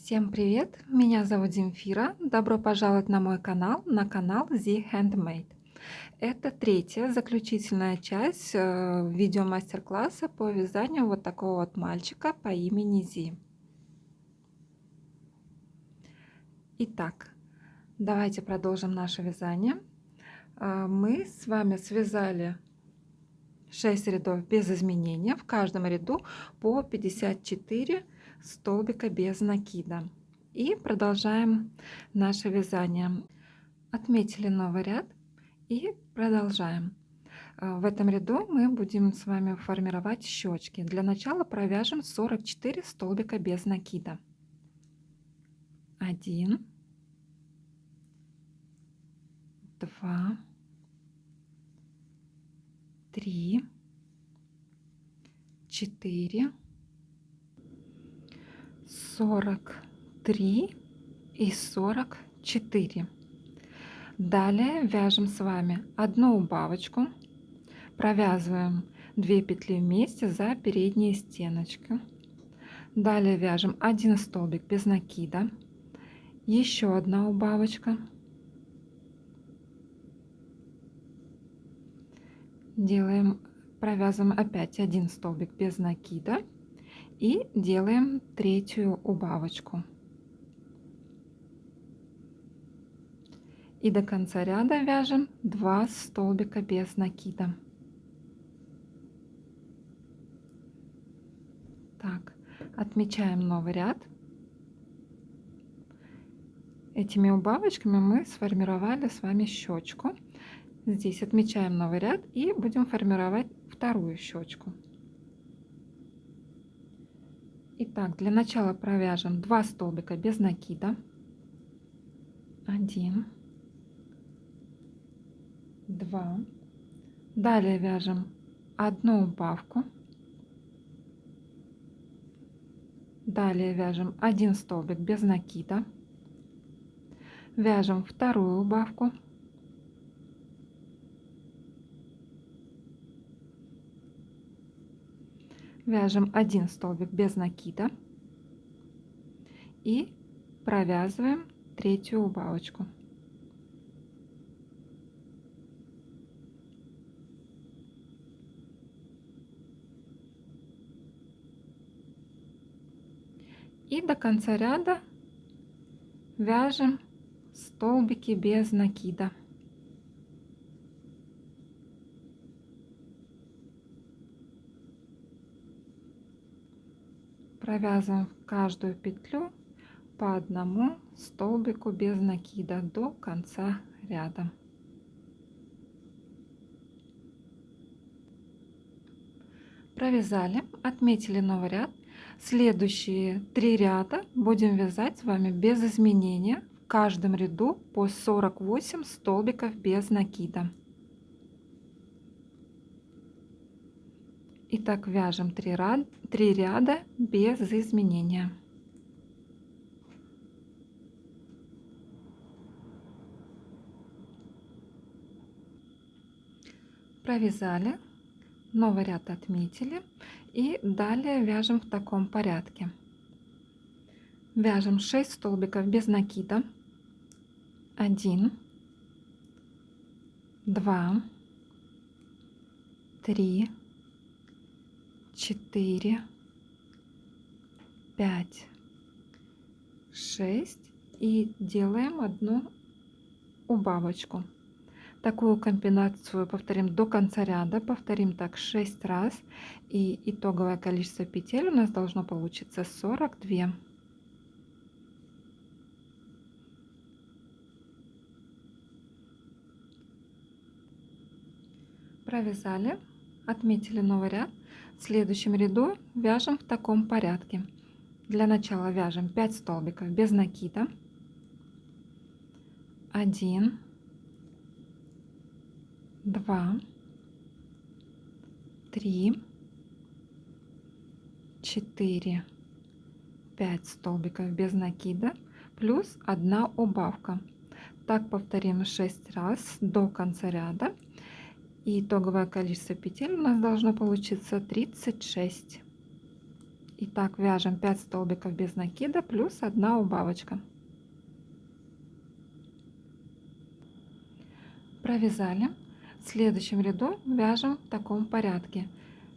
Всем привет! Меня зовут Земфира. Добро пожаловать на канал The Handmade. Это третья заключительная часть видео мастер-класса по вязанию вот такого вот мальчика по имени Зи. Итак, давайте продолжим наше вязание. Мы с вами связали 6 рядов без изменения, в каждом ряду по 54 столбика без накида. И продолжаем наше вязание. Отметили новый ряд и продолжаем. В этом ряду мы будем с вами формировать щечки. Для начала провяжем 44 столбика без накида. 1, 2, 3, 4, 43 и 44. Далее вяжем с вами одну убавочку, провязываем 2 петли вместе за передние стеночки. Далее вяжем 1 столбик без накида, еще одна убавочка, провязываем опять 1 столбик без накида и делаем третью убавочку. И до конца ряда вяжем 2 столбика без накида. Так, отмечаем новый ряд. Этими убавочками мы сформировали с вами щечку. Здесь отмечаем новый ряд и будем формировать вторую щечку. Итак, для начала провяжем 2 столбика без накида. 1, 2. Далее вяжем одну убавку. Далее вяжем 1 столбик без накида. Вяжем вторую убавку. Вяжем 1 столбик без накида и провязываем третью убавочку. И до конца ряда вяжем столбики без накида. Провязываем каждую петлю по одному столбику без накида до конца ряда. Провязали, отметили новый ряд. Следующие 3 ряда будем вязать с вами без изменения. В каждом ряду по 48 столбиков без накида. Итак, вяжем 3 ряда без изменения. Провязали, новый ряд отметили и далее вяжем в таком порядке. Вяжем 6 столбиков без накида. 1, 2, 3, 4, 5, 6 и делаем одну убавочку. Такую комбинацию повторим до конца ряда, повторим так 6 раз, и итоговое количество петель у нас должно получиться 42. Провязали, отметили новый ряд. В следующем ряду вяжем в таком порядке. Для начала вяжем 5 столбиков без накида. 1, 2, 3, 4, 5 столбиков без накида плюс 1 убавка. Так повторим 6 раз до конца ряда. И итоговое количество петель у нас должно получиться 36. Итак, вяжем 5 столбиков без накида плюс 1 убавочка. Провязали. В следующем ряду вяжем в таком порядке.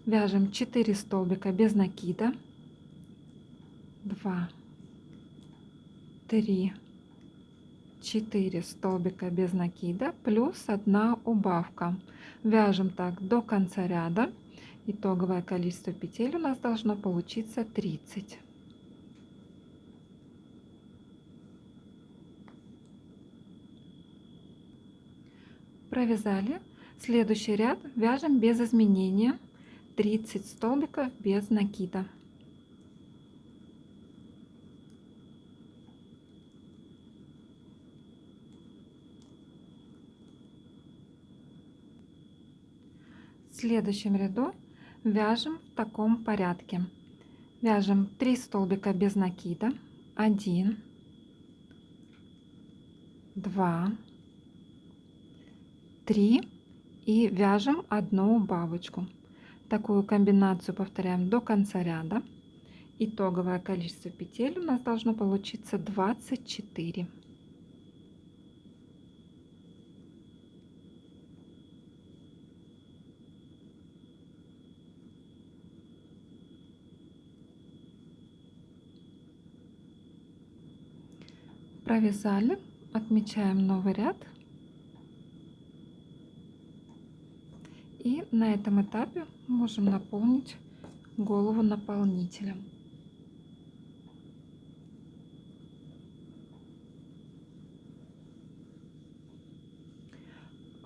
Вяжем 4 столбика без накида, 2, 3, 4 столбика без накида плюс 1 убавка. Вяжем так до конца ряда. Итоговое количество петель у нас должно получиться 30. Провязали. Следующий ряд вяжем без изменения 30 столбиков без накида. В следующем ряду вяжем в таком порядке. Вяжем 3 столбика без накида, 1, 2, 3 и вяжем 1 убавочку. Такую комбинацию повторяем до конца ряда. Итоговое количество петель у нас должно получиться 24. Провязали, отмечаем новый ряд. И на этом этапе можем наполнить голову наполнителем.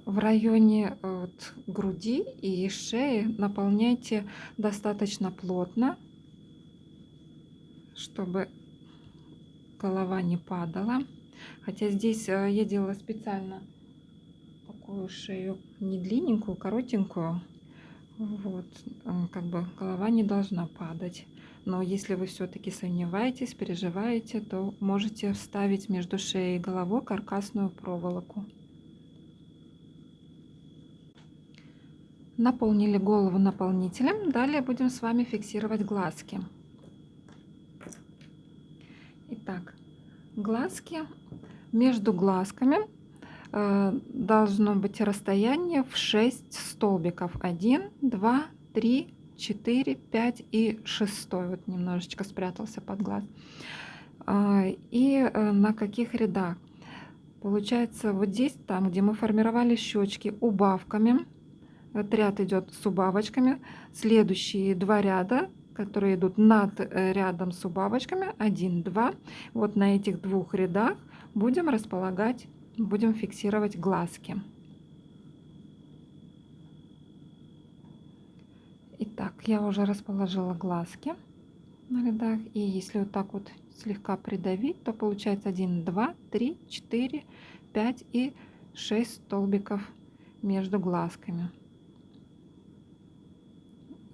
В районе груди и шеи наполняйте достаточно плотно, чтобы голова не падала. Хотя здесь я делала специально такую шею не длинненькую, коротенькую. Вот, как бы голова не должна падать. Но если вы все-таки сомневаетесь, переживаете, то можете вставить между шеей и головой каркасную проволоку. Наполнили голову наполнителем. Далее будем с вами фиксировать глазки. Итак, глазки. Между глазками должно быть расстояние в 6 столбиков. 1, 2, 3, 4, 5 и 6. Вот немножечко спрятался под глаз. И на каких рядах? Получается, вот здесь, там, где мы формировали щечки, убавками. Вот ряд идет с убавочками. Следующие 2 ряда, которые идут над рядом с убавочками, 1, 2. Вот на этих 2 рядах будем располагать, будем фиксировать глазки. Итак, я уже расположила глазки на рядах. И если вот так вот слегка придавить, то получается 1, 2, 3, 4, 5 и 6 столбиков между глазками.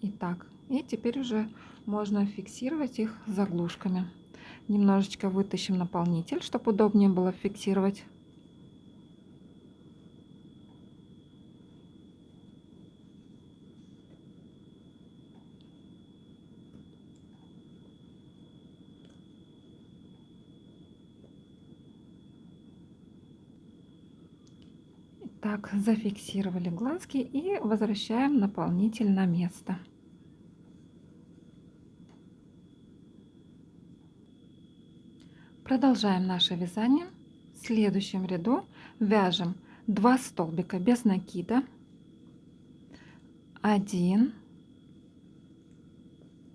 Итак, и теперь уже можно фиксировать их заглушками. Немножечко вытащим наполнитель, чтобы удобнее было фиксировать. Так, зафиксировали глазки и возвращаем наполнитель на место. Продолжаем наше вязание. В следующем ряду вяжем 2 столбика без накида, 1,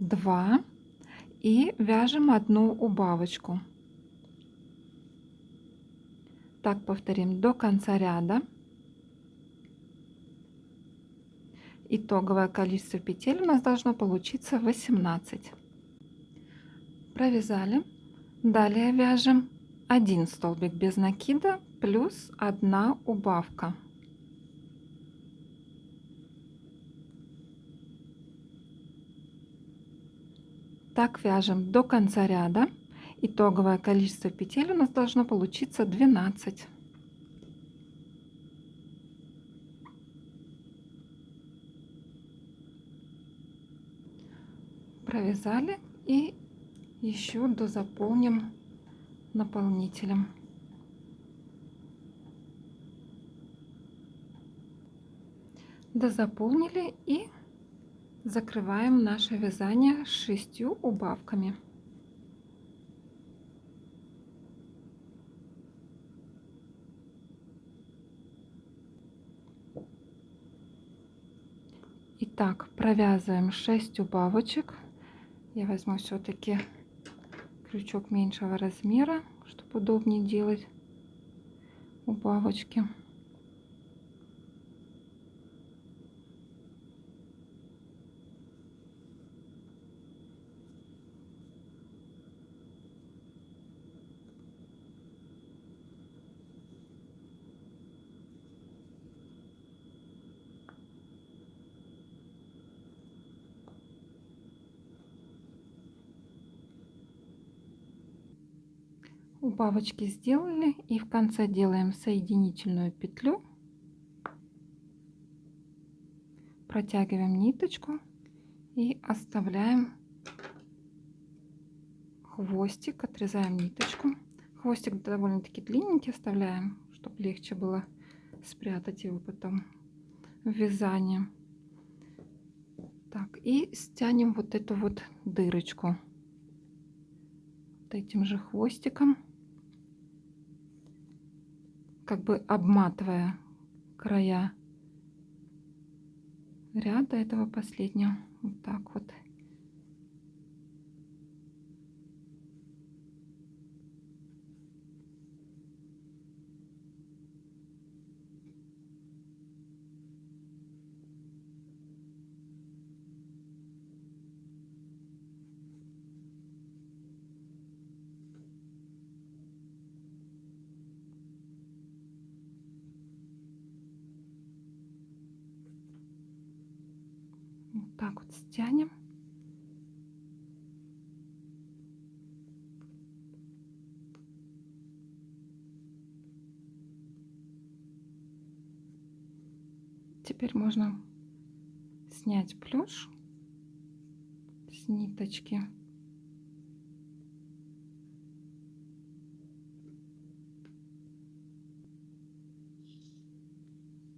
2 и вяжем 1 убавочку. Так повторим до конца ряда. Итоговое количество петель у нас должно получиться 18. Провязали. Далее вяжем 1 столбик без накида плюс 1 убавка. Так вяжем до конца ряда. Итоговое количество петель у нас должно получиться 12. Провязали И еще дозаполним наполнителем. Дозаполнили и закрываем наше вязание 6 убавками. Итак, провязываем 6 убавочек. Я возьму все-таки крючок меньшего размера, чтобы удобнее делать убавочки. Убавочки сделали, и в конце делаем соединительную петлю, протягиваем ниточку и оставляем хвостик, отрезаем ниточку. Хвостик довольно-таки длинненький оставляем, чтобы легче было спрятать его потом в вязание. Так, и стянем вот эту вот дырочку вот этим же хвостиком, как бы обматывая края ряда этого последнего. Вот так вот. Вот так вот стянем. Теперь можно снять плюш с ниточки.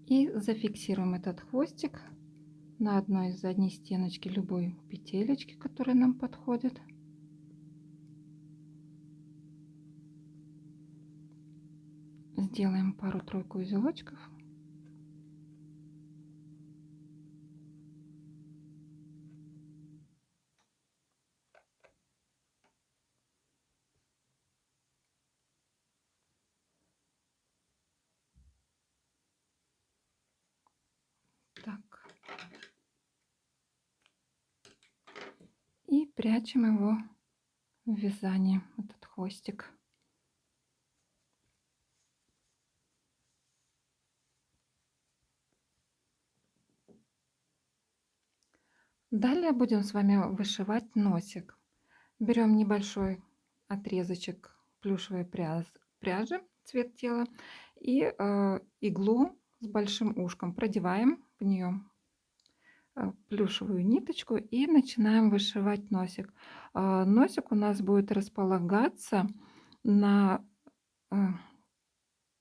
И зафиксируем этот хвостик на одной из задней стеночки любой петелечки, которая нам подходит. Сделаем пару-тройку узелочков. Так. И прячем его в вязание, этот хвостик. Далее будем с вами вышивать носик. Берем небольшой отрезочек плюшевой пряжи, цвет тела, и иглу с большим ушком продеваем в нее плюшевую ниточку и начинаем вышивать носик. Носик у нас будет располагаться на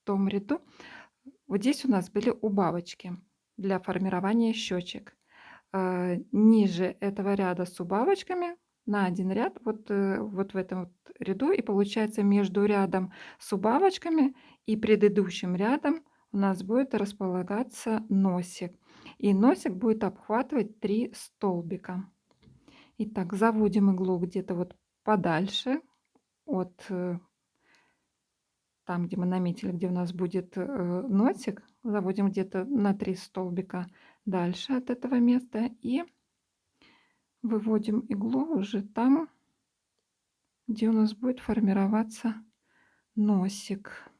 том ряду. Вот здесь у нас были убавочки для формирования щечек. Ниже этого ряда с убавочками на один ряд, вот в этом вот ряду, и получается между рядом с убавочками и предыдущим рядом у нас будет располагаться носик. И носик будет обхватывать 3 столбика. Итак, заводим иглу где-то вот подальше от там, где мы наметили, где у нас будет носик, заводим где-то на 3 столбика дальше от этого места и выводим иглу уже там, где у нас будет формироваться носик.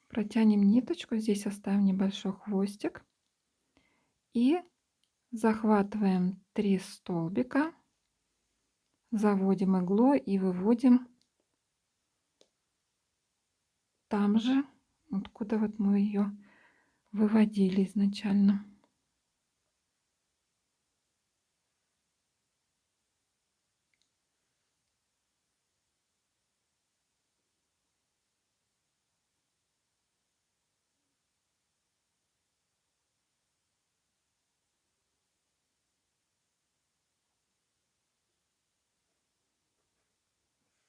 Протянем ниточку, здесь оставим небольшой хвостик и захватываем 3 столбика, заводим иглу и выводим там же, откуда вот мы ее выводили изначально.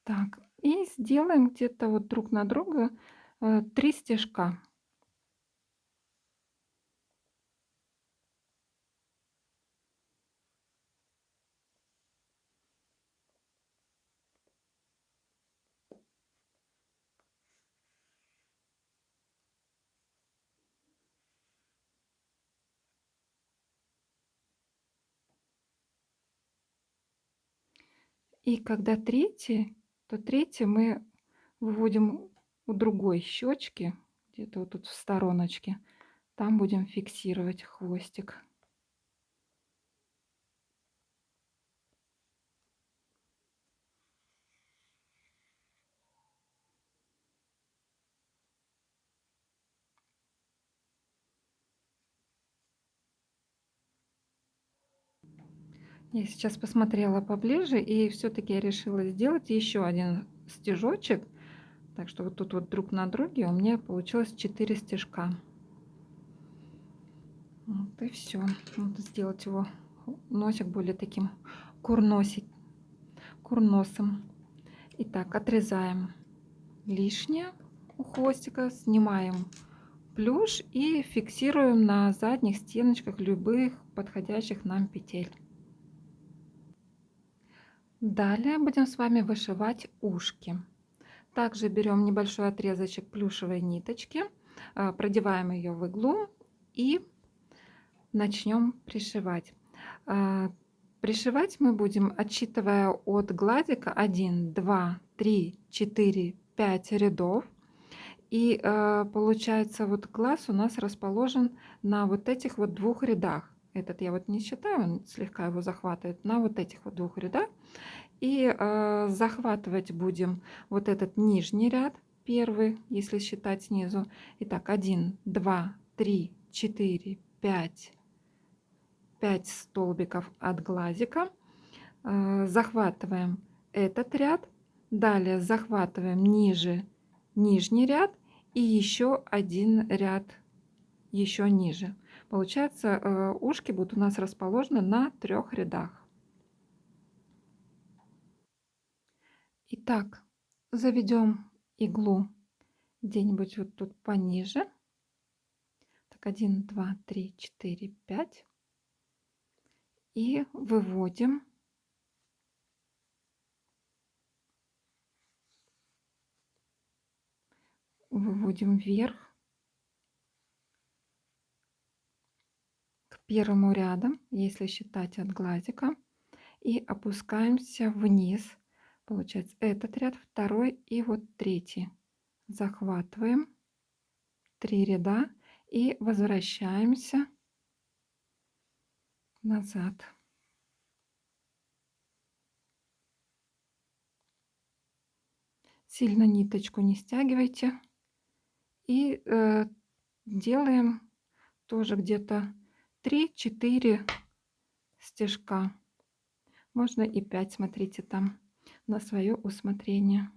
Так, и сделаем где-то вот друг на друга 3 стежка. И когда третий, то третий мы выводим у другой щечки, где-то вот тут в стороночке. Там будем фиксировать хвостик. Я сейчас посмотрела поближе, и все-таки я решила сделать еще один стежочек. Так что вот тут вот друг на друге у меня получилось 4 стежка. Вот и все. Надо сделать его носик более таким курносым. Итак, отрезаем лишнее у хвостика, снимаем плюш и фиксируем на задних стеночках любых подходящих нам петель. Далее будем с вами вышивать ушки. Также берем небольшой отрезочек плюшевой ниточки, продеваем ее в иглу и начнем пришивать. Пришивать мы будем, отсчитывая от гладика 1, 2, 3, 4, 5 рядов. И получается, вот глаз у нас расположен на вот этих вот 2 рядах. Этот я вот не считаю, он слегка его захватывает, на вот этих вот 2 рядах. И захватывать будем вот этот нижний ряд, первый, если считать снизу. Итак, 1, 2, 3, 4, 5 столбиков от глазика. Захватываем этот ряд, далее захватываем ниже нижний ряд и еще один ряд еще ниже. Получается, ушки будут у нас расположены на 3 рядах. Итак, заведем иглу где-нибудь вот тут пониже. Так, 1, 2, 3, 4, 5. И выводим. Выводим вверх к первому ряду, если считать от глазика. И опускаемся вниз. Получается, этот ряд, второй и вот третий. Захватываем 3 ряда и возвращаемся назад. Сильно ниточку не стягивайте. И делаем тоже где-то 3-4 стежка. Можно и 5, смотрите, там на свое усмотрение.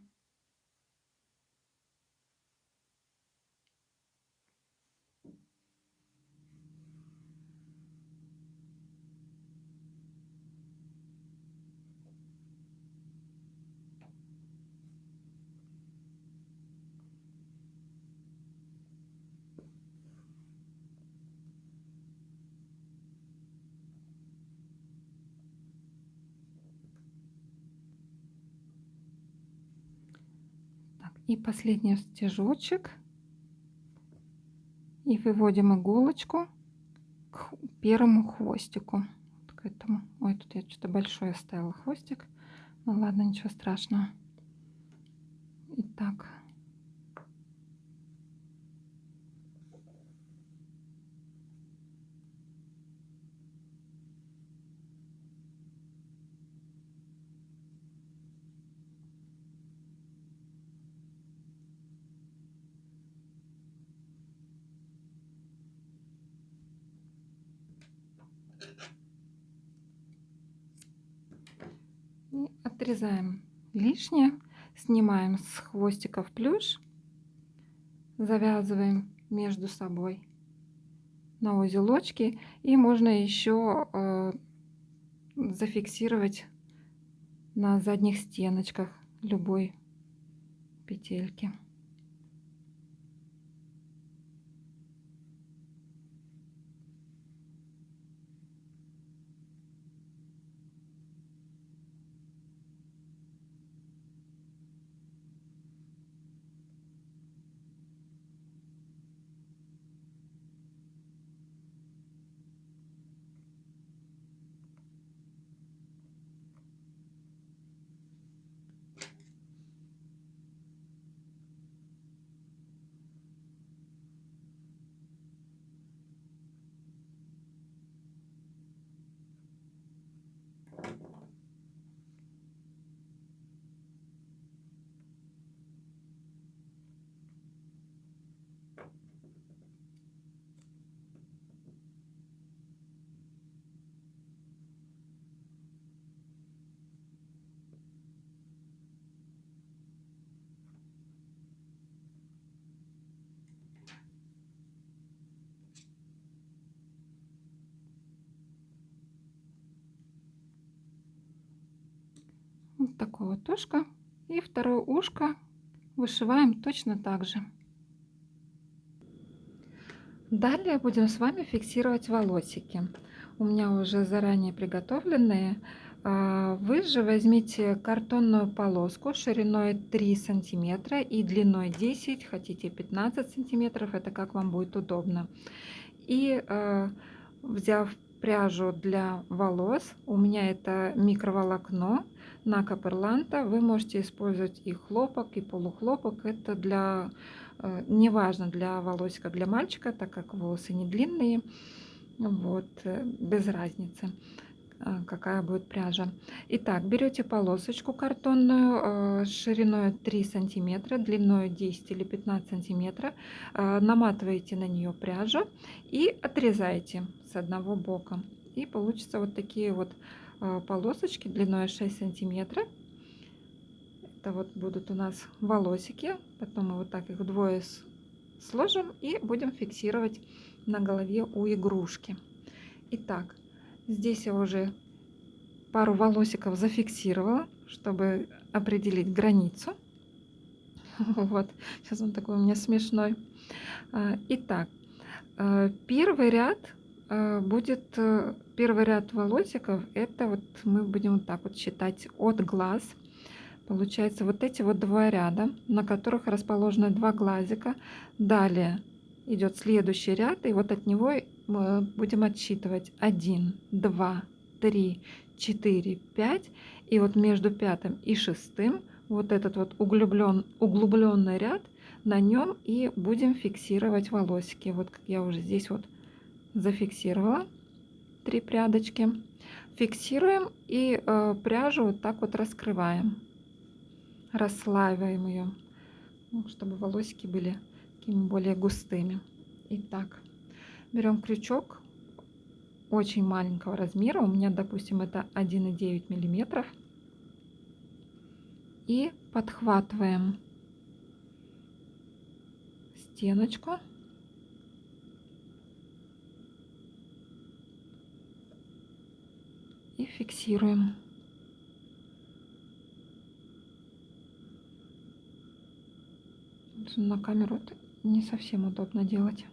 Так, и последний стежочек. И выводим иголочку к первому хвостику. К этому. Ой, тут я что-то большое оставила хвостик. Ну ладно, ничего страшного. Итак. И отрезаем лишнее, снимаем с хвостиков плюш, завязываем между собой на узелочки, и можно еще зафиксировать на задних стеночках любой петельки. Вот такое вот ушко. И второе ушко вышиваем точно так же. Далее будем с вами фиксировать волосики. У меня уже заранее приготовленные. Вы же возьмите картонную полоску шириной 3 сантиметра и длиной 10, хотите 15 сантиметров, это как вам будет удобно. И взяв пряжу для волос, у меня это микроволокно Нака Перланта, вы можете использовать и хлопок, и полухлопок, это для неважно для волосика, для мальчика, так как волосы не длинные, вот, без разницы, какая будет пряжа. Итак, берете полосочку картонную шириной 3 сантиметра, длиной 10 или 15 сантиметров, наматываете на нее пряжу и отрезаете с одного бока. И получится вот такие вот полосочки длиной 6 сантиметров. Это вот будут у нас волосики. Потом мы вот так их вдвое сложим и будем фиксировать на голове у игрушки. Итак, здесь я уже пару волосиков зафиксировала, чтобы определить границу. Вот, сейчас он такой у меня смешной. Итак, первый ряд будет, первый ряд волосиков, это вот мы будем вот так вот считать от глаз. Получается вот эти вот два ряда, на которых расположены два глазика. Далее идет следующий ряд, и вот от него мы будем отсчитывать 1, 2, 3, 4, 5. И вот между пятым и шестым вот этот вот углубленный ряд, на нем и будем фиксировать волосики. Вот как я уже здесь вот зафиксировала 3 прядочки. Фиксируем и пряжу вот так вот раскрываем. Расслаиваем ее, чтобы волосики были такими более густыми. Итак, берем крючок очень маленького размера, у меня, допустим, это 1,9 миллиметров, и подхватываем стеночку и фиксируем. На камеру это не совсем удобно делать.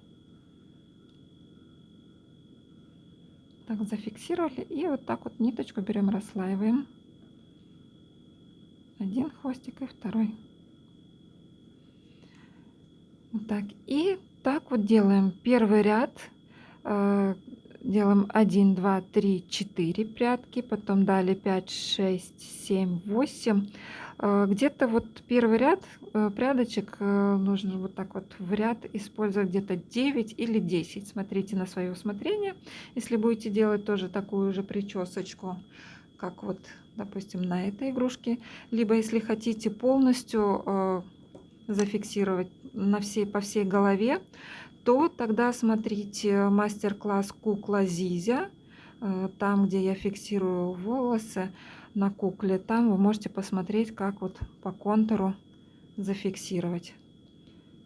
Так, зафиксировали, и вот так вот ниточку берем, расслаиваем. Один хвостик и второй. Вот так. И так вот делаем первый ряд. Делаем 1, 2, 3, 4 прядки, потом далее 5, 6, 7, 8. Где-то вот первый ряд прядочек нужно вот так вот в ряд использовать где-то 9 или 10. Смотрите на свое усмотрение. Если будете делать тоже такую же причесочку, как вот, допустим, на этой игрушке, либо если хотите полностью зафиксировать по всей голове, то тогда смотрите мастер-класс «Кукла Зизя». Там, где я фиксирую волосы на кукле, там вы можете посмотреть, как вот по контуру зафиксировать.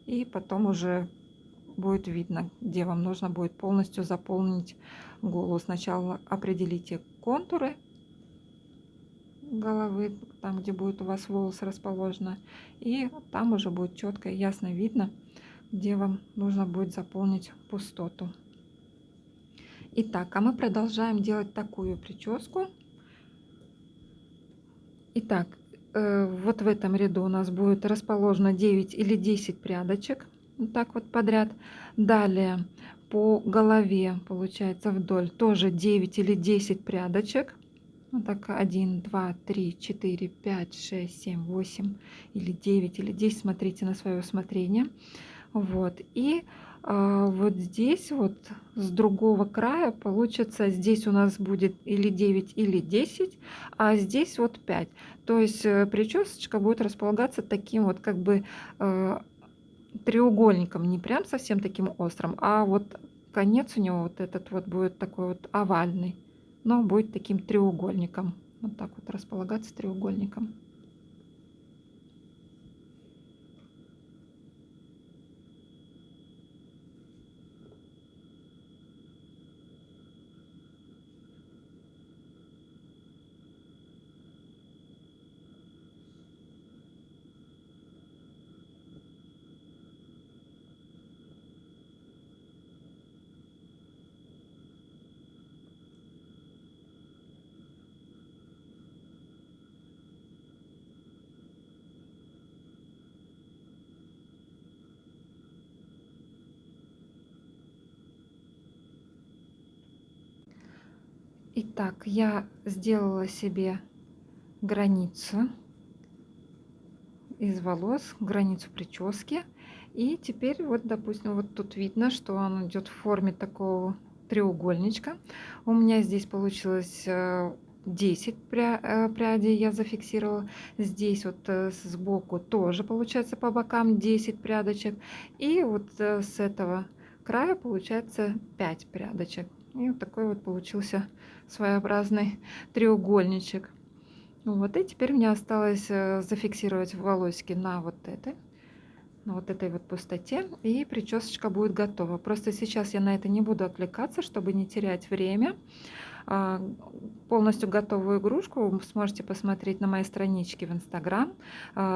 И потом уже будет видно, где вам нужно будет полностью заполнить голову. Сначала определите контуры головы, там, где будет у вас волос расположено. И там уже будет четко и ясно видно, где вам нужно будет заполнить пустоту. Итак, а мы продолжаем делать такую прическу. Итак, вот в этом ряду у нас будет расположено 9 или 10 прядочек. Вот так вот подряд. Далее по голове получается вдоль тоже 9 или 10 прядочек. Вот так 1, 2, 3, 4, 5, 6, 7, 8 или 9 или 10. Смотрите на свое усмотрение. Вот. И вот здесь вот с другого края получится, здесь у нас будет или 9, или 10, а здесь вот 5. То есть причесочка будет располагаться таким вот как бы треугольником, не прям совсем таким острым, а вот конец у него вот этот вот будет такой вот овальный, но будет таким треугольником. Вот так вот располагаться треугольником. Итак, я сделала себе границу из волос, границу прически. И теперь вот, допустим, вот тут видно, что он идет в форме такого треугольничка. У меня здесь получилось 10 прядей я зафиксировала. Здесь вот сбоку тоже получается по бокам 10 прядочек. И вот с этого края получается 5 прядочек. И вот такой вот получился своеобразный треугольничек. Вот, и теперь мне осталось зафиксировать волосики на вот этой вот пустоте, и причесочка будет готова. Просто сейчас я на это не буду отвлекаться, чтобы не терять время. Полностью готовую игрушку вы сможете посмотреть на моей страничке в Инстаграм.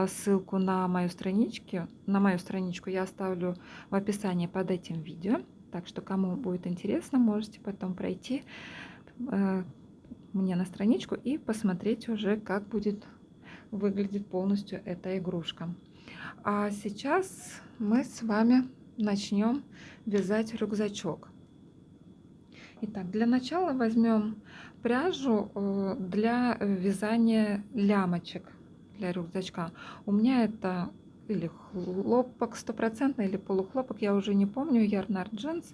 Ссылку на мою страничку я оставлю в описании под этим видео. Так что, кому будет интересно, можете потом пройти мне на страничку и посмотреть уже, как будет выглядеть полностью эта игрушка. А сейчас мы с вами начнем вязать рюкзачок. Итак, для начала возьмем пряжу для вязания лямочек для рюкзачка. У меня это или хлопок стопроцентный, или полухлопок, я уже не помню, Yarnart Jeans.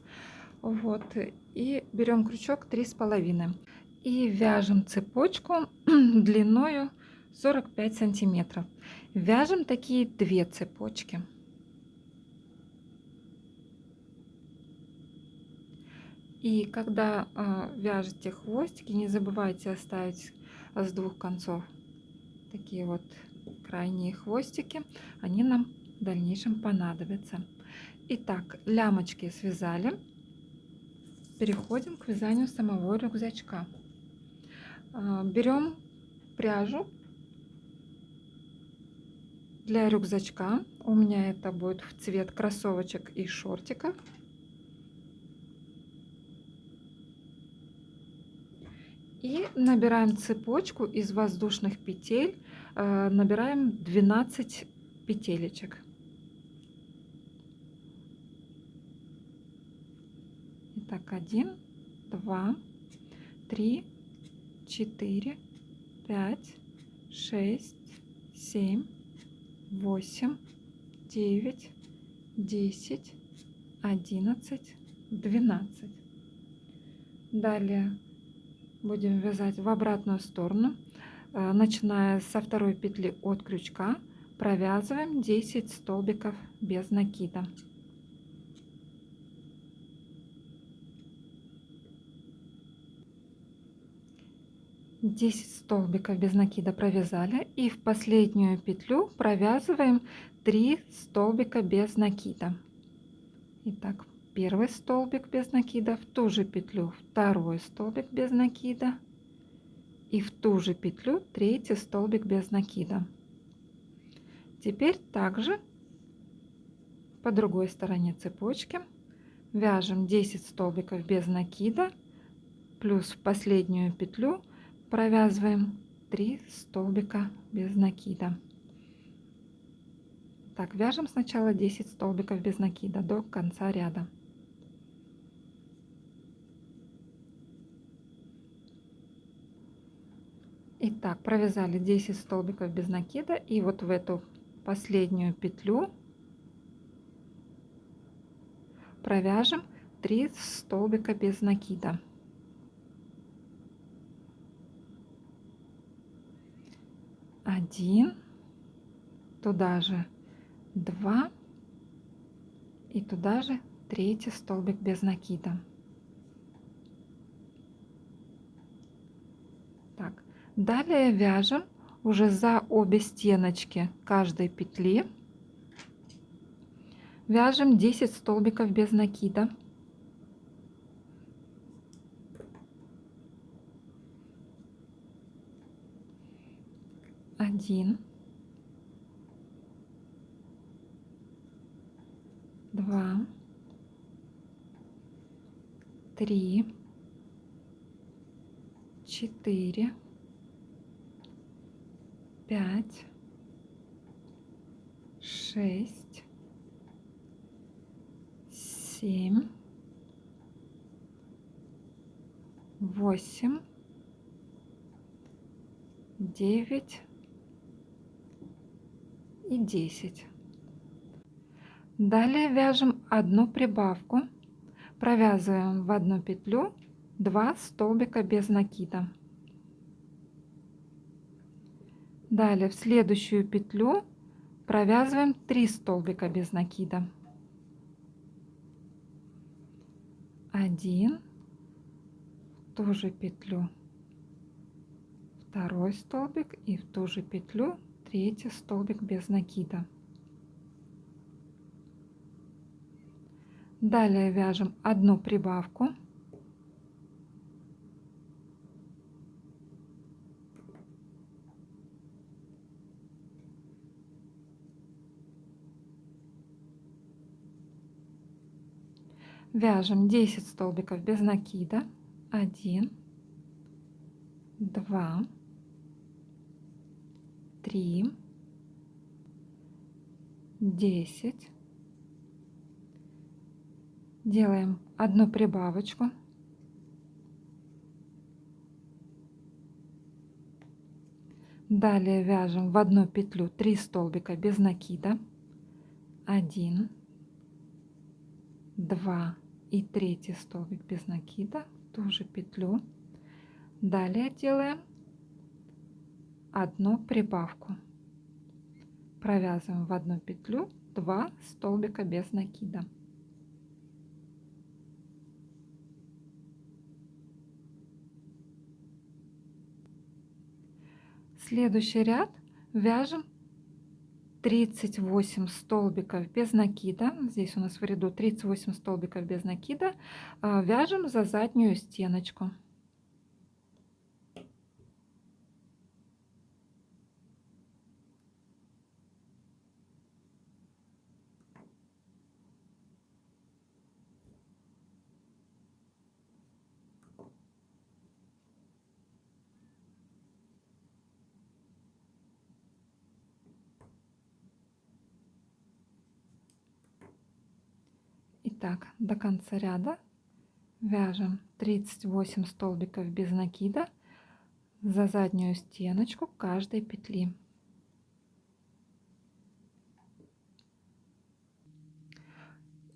Вот, и берем крючок 3,5 и вяжем цепочку длиною 45 сантиметров. Вяжем такие 2 цепочки. И когда вяжете хвостики, не забывайте оставить с двух концов такие вот крайние хвостики, они нам в дальнейшем понадобятся. Итак, лямочки связали, переходим к вязанию самого рюкзачка. Берем пряжу для рюкзачка. У меня это будет в цвет кроссовочек и шортиков. И набираем цепочку из воздушных петель, набираем 12 петелечек. Итак, 1, 2, 3, 4, 5, 6, 7, 8, 9, 10, 11, 12. Далее будем вязать в обратную сторону, начиная со второй петли от крючка, провязываем 10 столбиков без накида. Десять столбиков без накида провязали, и в последнюю петлю провязываем 3 столбика без накида. Итак, первый столбик без накида, в ту же петлю второй столбик без накида, и в ту же петлю третий столбик без накида. Теперь также по другой стороне цепочки вяжем 10 столбиков без накида, плюс в последнюю петлю провязываем 3 столбика без накида. Так, вяжем сначала 10 столбиков без накида до конца ряда. Итак, провязали 10 столбиков без накида, и вот в эту последнюю петлю провяжем 3 столбика без накида. 1, туда же 2 и туда же третий столбик без накида. Так, далее вяжем уже за обе стеночки каждой петли. Вяжем 10 столбиков без накида. 1, 2, 3, 4, 5, 6, 7, 8, 9 и 10. Далее вяжем одну прибавку, провязываем в одну петлю 2 столбика без накида. Далее в следующую петлю провязываем 3 столбика без накида. 1, в ту же петлю второй столбик и в ту же петлю третий столбик без накида. Далее вяжем одну прибавку, вяжем 10 столбиков без накида. 1, 2, 3, 10. Делаем одну прибавочку. Далее вяжем в одну петлю 3 столбика без накида. 1, 2 и третий столбик без накида в ту же петлю. Далее делаем одну прибавку. Провязываем в одну петлю 2 столбика без накида. Следующий ряд вяжем 38 столбиков без накида. Здесь у нас в ряду 38 столбиков без накида. Вяжем за заднюю стеночку. Итак, до конца ряда вяжем 38 столбиков без накида за заднюю стеночку каждой петли.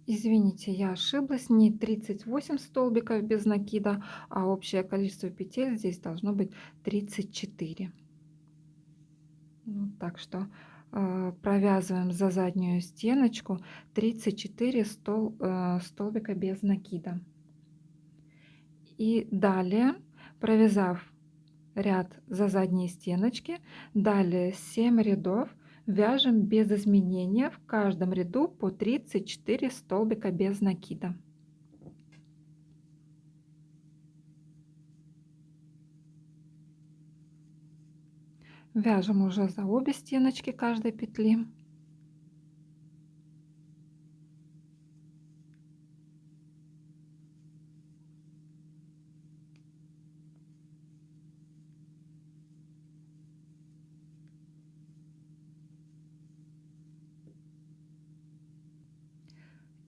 Извините, я ошиблась, не 38 столбиков без накида, а общее количество петель здесь должно быть 34. Так что провязываем за заднюю стеночку 34 столбика без накида. И далее, провязав ряд за задние стеночки, далее 7 рядов вяжем без изменения в каждом ряду по 34 столбика без накида. Вяжем уже за обе стеночки каждой петли.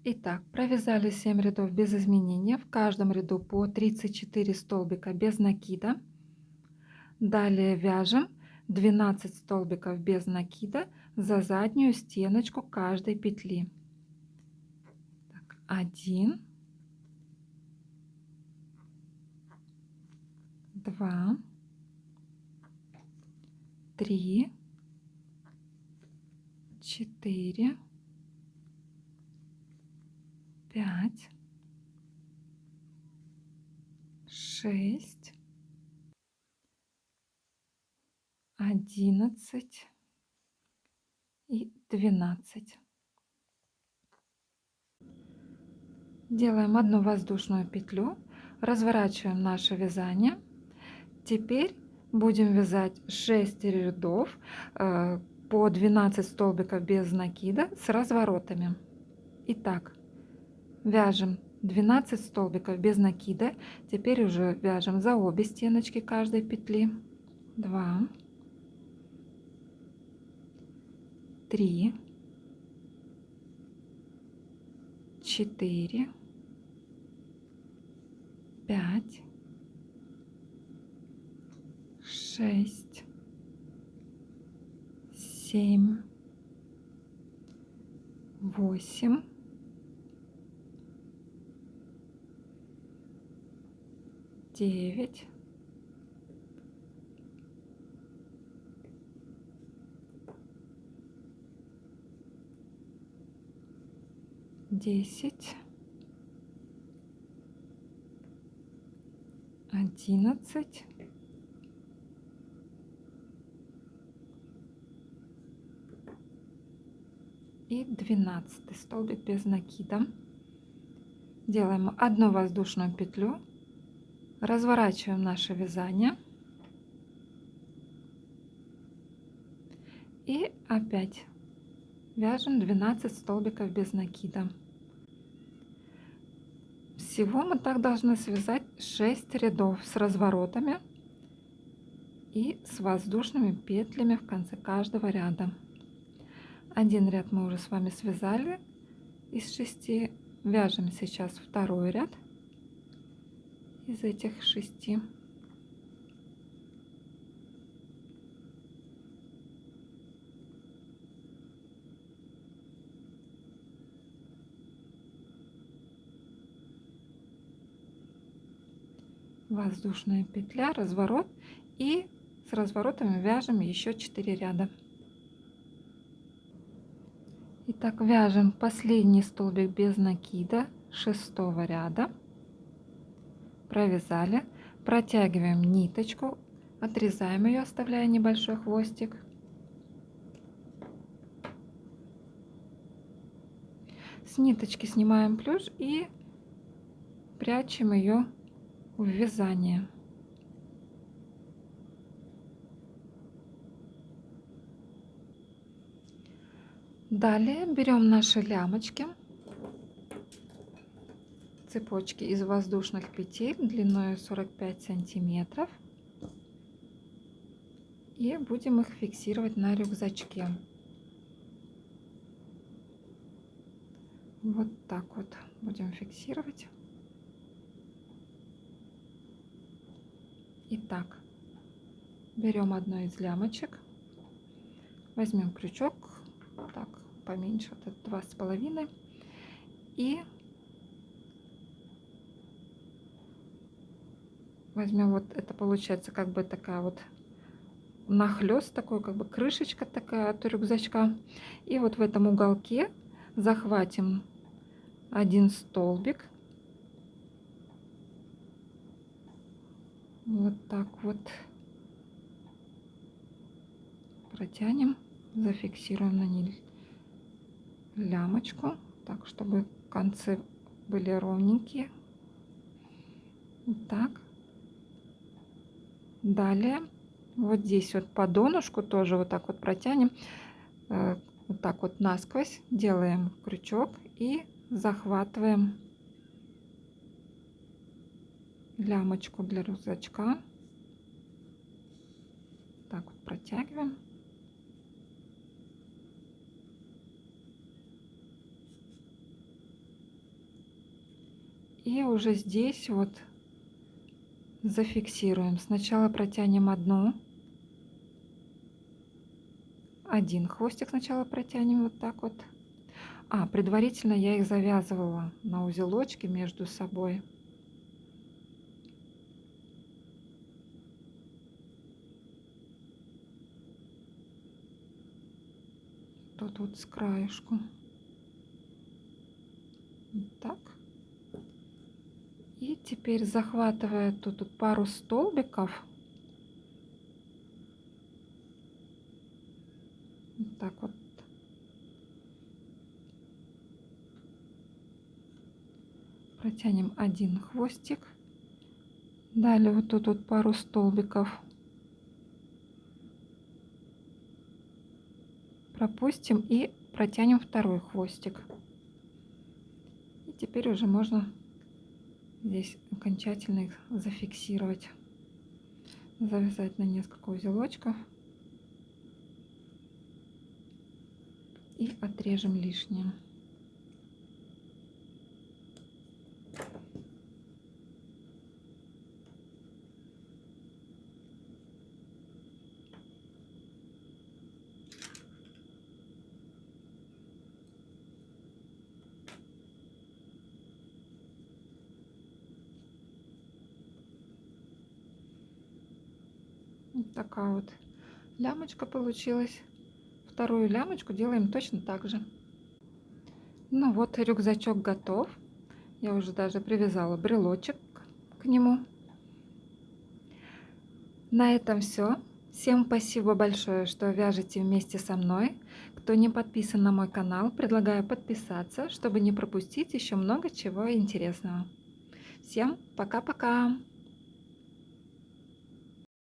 Итак, провязали 7 рядов без изменения, в каждом ряду по 34 столбика без накида. Далее вяжем 12 столбиков без накида за заднюю стеночку каждой петли. Так, 1, 2, 3, 4, 5, 6, 11 и 12. Делаем одну воздушную петлю, разворачиваем наше вязание. Теперь будем вязать 6 рядов по 12 столбиков без накида с разворотами. Итак, вяжем 12 столбиков без накида. Теперь уже вяжем за обе стеночки каждой петли. 2, 3, 4, 5, 6, 7, 8, 9, 10, 11, 12 столбик без накида. Делаем одну воздушную петлю, разворачиваем наше вязание и опять вяжем 12 столбиков без накида. Всего мы так должны связать 6 рядов с разворотами и с воздушными петлями в конце каждого ряда. Один ряд мы уже с вами связали из 6. Вяжем сейчас второй ряд из этих 6. Воздушная петля, разворот, и с разворотами вяжем еще 4 ряда. Итак, вяжем последний столбик без накида 6 ряда, провязали, протягиваем ниточку, отрезаем ее, оставляя небольшой хвостик. С ниточки снимаем плюш и прячем ее в вязание. Далее берем наши лямочки, цепочки из воздушных петель длиной 45 сантиметров, и будем их фиксировать на рюкзачке. Вот так вот будем фиксировать. Итак, берем одну из лямочек, возьмем крючок, так поменьше, вот 2,5, и возьмем, вот это получается как бы такая вот нахлёст, такой как бы крышечка такая от рюкзачка, и вот в этом уголке захватим один столбик, вот так вот протянем, зафиксируем на ней лямочку, так чтобы концы были ровненькие. Вот так. Далее Вот здесь вот по донышку тоже вот так вот протянем, вот так вот насквозь, делаем крючок и захватываем лямочку для рюкзачка. Так вот протягиваем. И уже здесь вот зафиксируем. Сначала протянем один хвостик сначала протянем вот так вот. Предварительно я их завязывала на узелочки между собой. Тут вот с краешку. Вот так. И теперь, захватывая тут пару столбиков, вот так вот протянем один хвостик. Далее вот тут вот пару столбиков пропустим и протянем второй хвостик. И теперь уже можно здесь окончательно их зафиксировать, завязать на несколько узелочков и отрежем лишнее. Вот такая вот лямочка получилась. Вторую лямочку делаем точно так же. Ну вот, рюкзачок готов. Я уже даже привязала брелочек к нему. На этом все. Всем спасибо большое, что вяжете вместе со мной. Кто не подписан на мой канал, предлагаю подписаться, чтобы не пропустить еще много чего интересного. Всем пока-пока!